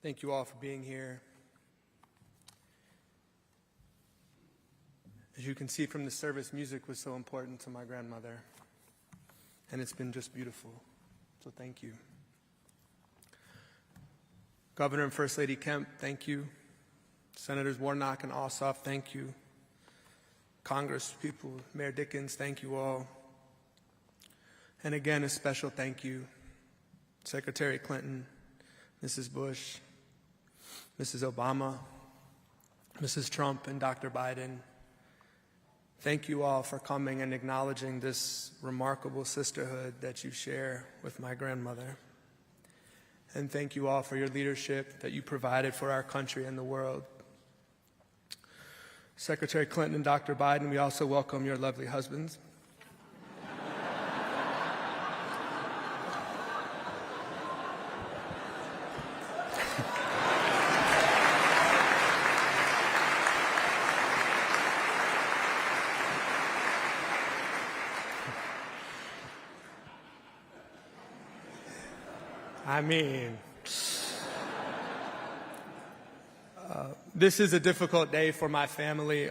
Thank you all for being here. As you can see from the service, music was so important to my grandmother, and it's been just beautiful. So thank you. Governor and First Lady Kemp, thank you. Senators Warnock and Ossoff, thank you. Congress people, Mayor Dickens, thank you all. And again, a special thank you, Secretary Clinton, Mrs. Bush, Mrs. Obama, Mrs. Trump, and Dr. Biden. Thank you all for coming and acknowledging this remarkable sisterhood that you share with my grandmother. And thank you all for your leadership that you provided for our country and the world. Secretary Clinton and Dr. Biden, we also welcome your lovely husbands. I mean, this is a difficult day for my family,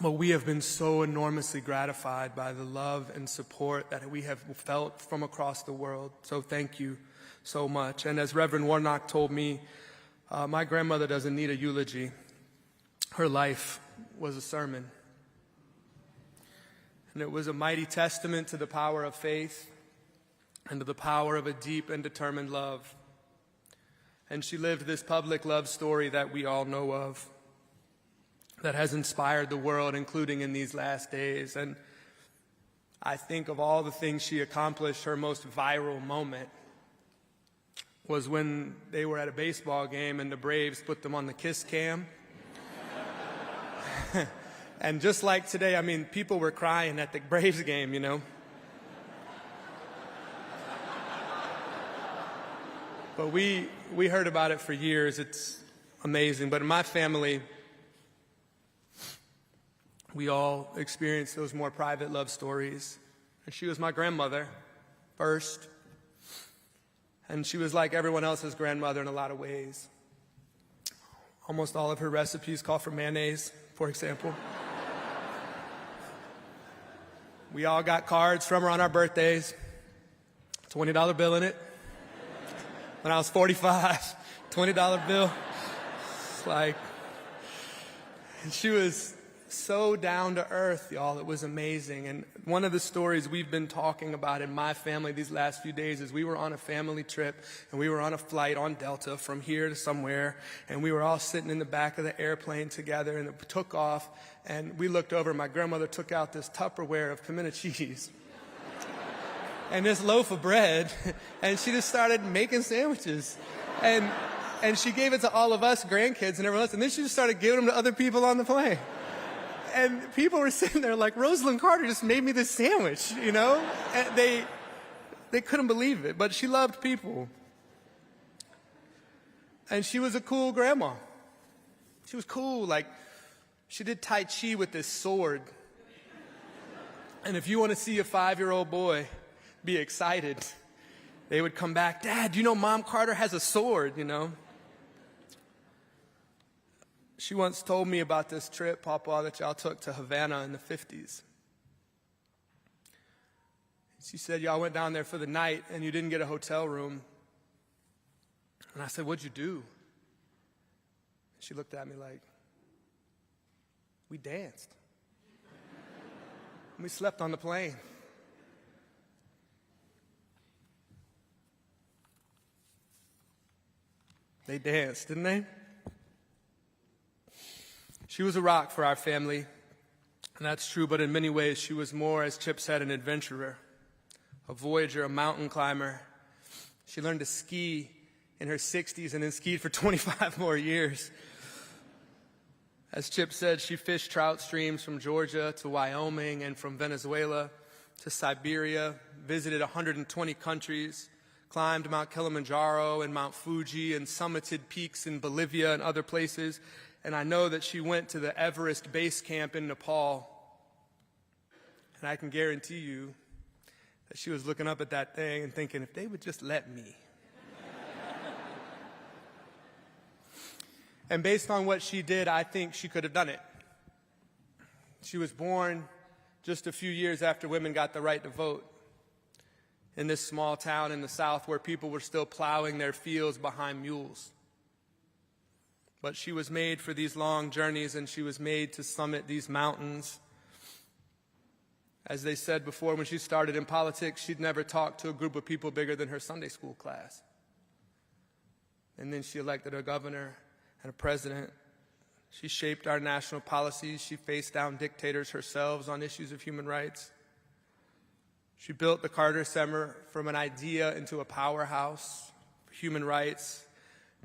but we have been so enormously gratified by the love and support that we have felt from across the world. So thank you so much. And as Reverend Warnock told me, my grandmother doesn't need a eulogy. Her life was a sermon. And it was a mighty testament to the power of faith and to the power of a deep and determined love. And she lived this public love story that we all know of, that has inspired the world, including in these last days. And I think of all the things she accomplished, her most viral moment was when they were at a baseball game and the Braves put them on the kiss cam. And just like today, I mean, people were crying at the Braves game, you know. But we heard about it for years. It's amazing. But in my family, we all experienced those more private love stories. And she was my grandmother first. And she was like everyone else's grandmother in a lot of ways. Almost all of her recipes call for mayonnaise, for example. We all got cards from her on our birthdays, $20 bill in it. When I was 45, $20 bill. It's like, and she was so down to earth, y'all. It was amazing. And one of the stories we've been talking about in my family these last few days is we were on a family trip and we were on a flight on Delta from here to somewhere, and we were all sitting in the back of the airplane together, and it took off, and we looked over, my grandmother took out this Tupperware of pimento cheese and this loaf of bread, and she just started making sandwiches. And she gave it to all of us grandkids and everyone else, and then she just started giving them to other people on the plane. And people were sitting there like, Rosalynn Carter just made me this sandwich, you know? And they couldn't believe it, but she loved people. And she was a cool grandma. She was cool, like, she did Tai Chi with this sword. And if you want to see a 5-year-old boy be excited, they would come back, Dad, you know Mom Carter has a sword, you know? She once told me about this trip, Papa, that y'all took to Havana in the 50s. She said y'all went down there for the night and you didn't get a hotel room. And I said, what'd you do? She looked at me like, we danced. We slept on the plane. They danced, didn't they? She was a rock for our family, and that's true, but in many ways she was more, as Chip said, an adventurer, a voyager, a mountain climber. She learned to ski in her 60s and then skied for 25 more years. As Chip said, she fished trout streams from Georgia to Wyoming and from Venezuela to Siberia, visited 120 countries, climbed Mount Kilimanjaro and Mount Fuji and summited peaks in Bolivia and other places. And I know that she went to the Everest base camp in Nepal. And I can guarantee you that she was looking up at that thing and thinking, if they would just let me. And based on what she did, I think she could have done it. She was born just a few years after women got the right to vote in this small town in the South where people were still plowing their fields behind mules. But she was made for these long journeys, and she was made to summit these mountains. As they said before, when she started in politics, she'd never talked to a group of people bigger than her Sunday school class. And then she elected a governor and a president. She shaped our national policies. She faced down dictators herself on issues of human rights. She built the Carter Center from an idea into a powerhouse for human rights.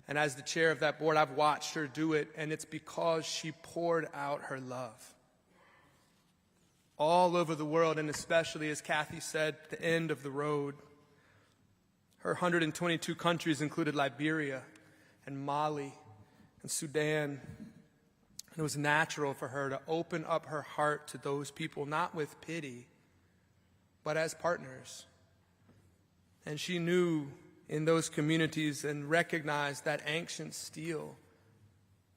And as the chair of that board, I've watched her do it, and it's because she poured out her love. All over the world, and especially, as Kathy said, the end of the road. Her 122 countries included Liberia and Mali and Sudan. And it was natural for her to open up her heart to those people, not with pity, but as partners. And she knew in those communities and recognized that ancient steel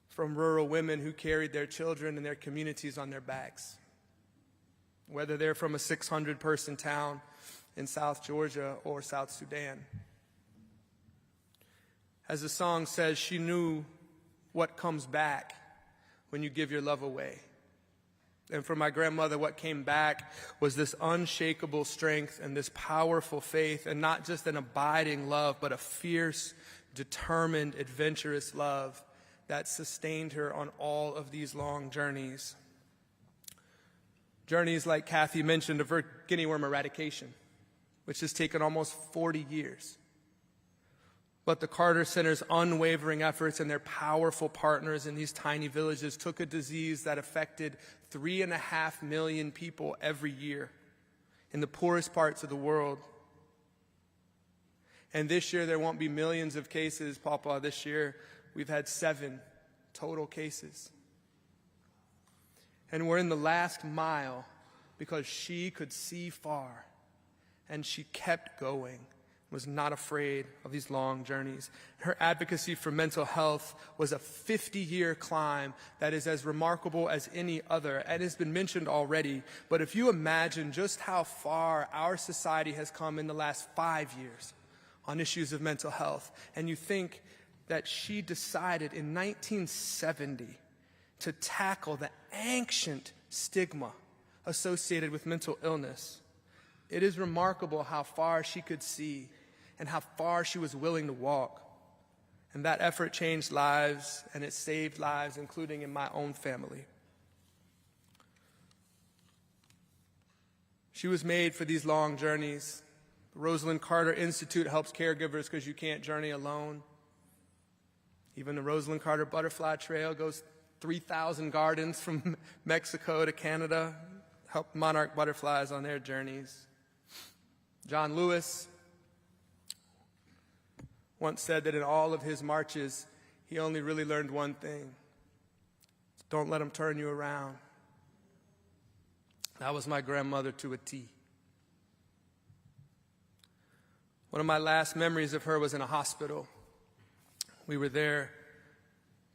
from rural women who carried their children and their communities on their backs. Whether they're from a 600-person town in South Georgia or South Sudan. As the song says, she knew what comes back when you give your love away. And for my grandmother, what came back was this unshakable strength and this powerful faith, and not just an abiding love, but a fierce, determined, adventurous love that sustained her on all of these long journeys. Journeys, like Kathy mentioned, of her guinea worm eradication, which has taken almost 40 years. But the Carter Center's unwavering efforts and their powerful partners in these tiny villages took a disease that affected 3.5 million people every year in the poorest parts of the world. And this year there won't be millions of cases, Papa. This year we've had 7 total cases. And we're in the last mile because she could see far, and she kept going, was not afraid of these long journeys. Her advocacy for mental health was a 50-year climb that is as remarkable as any other, and has been mentioned already. But if you imagine just how far our society has come in the last 5 years on issues of mental health, and you think that she decided in 1970 to tackle the ancient stigma associated with mental illness, it is remarkable how far she could see and how far she was willing to walk. And that effort changed lives, and it saved lives, including in my own family. She was made for these long journeys. The Rosalynn Carter Institute helps caregivers because you can't journey alone. Even the Rosalynn Carter Butterfly Trail goes 3,000 gardens from Mexico to Canada, help monarch butterflies on their journeys. John Lewis once said that in all of his marches, he only really learned one thing: don't let them turn you around. That was my grandmother to a T. One of my last memories of her was in a hospital. We were there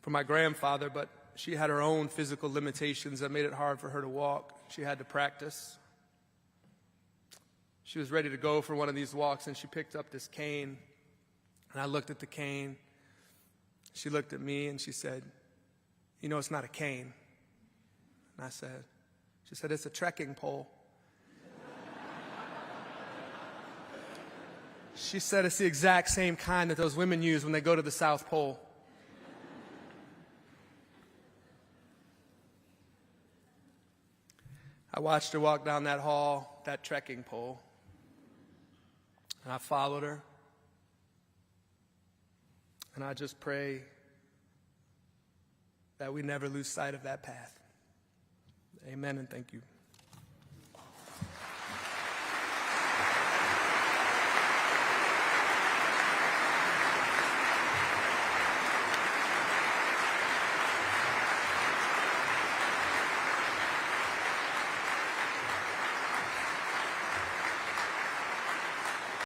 for my grandfather, but she had her own physical limitations that made it hard for her to walk. She had to practice. She was ready to go for one of these walks, and she picked up this cane. And I looked at the cane. She looked at me, and she said, "You know, it's not a cane." And she said, "It's a trekking pole." She said, "It's the exact same kind that those women use when they go to the South Pole." I watched her walk down that hall, that trekking pole, and I followed her. And I just pray that we never lose sight of that path. Amen, and thank you.